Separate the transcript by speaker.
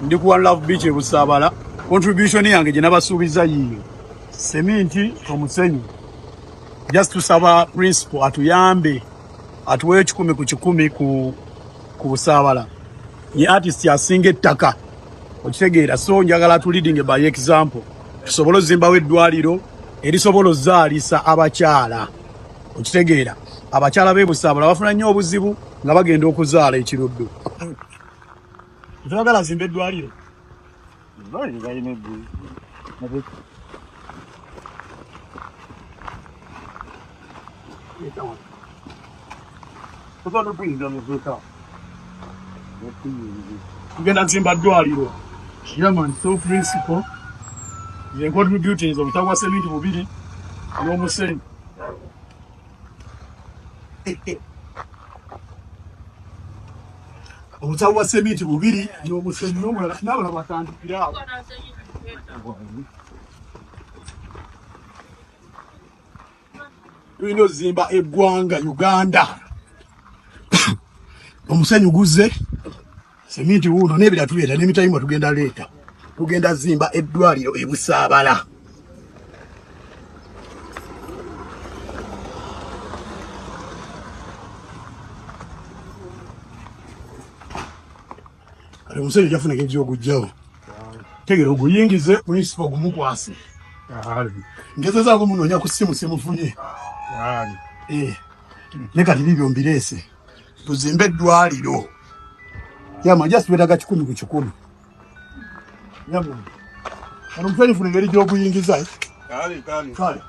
Speaker 1: ndi ku One Love Beach e Busabala. Contribution yange gye nabasuubiza yiyo seminti omusenyu, just tusaba principal atuyambe atuwe 10 ku 10 ku Busabala. Ye artist asinga ettaka okitegeera, so njagala tu leading by example tusobola ozimbawo eddwaliro erisobola ozaalisa abakyala okitegeera. Abakyala b'e Busabala bafuna nnyo obuzibu nga bagenda okuzaala ekiruddu. Twagala zimba eddwaliro tugenda zimba ddwaliro. Yaman so principal ye contributing obutagwa seminti 2 n'omusenyu. Obutagwa seminti 2 n'omusenyu n'omulala n'abalala batandikira awo. Tulina ozimba eggwanga Uganda. Omusenyu guze, seminti wuno n'ebira tubeeta n'emitayimba tugenda leeta. Tugenda zimba eddwaliro e Busabala. Kale omusenyu jafuna egy'okugyawo. Tegera oguyingize principal gumukwase. Ngezezaako munoonya ku ssimu simufunye. Ne kati bibyo mbireese. Tuzimbe eddwaliro. Yama just twetaga 10 ku 10. Yama. Kano mfanye funa ngeri gy'okuyingiza. Kale.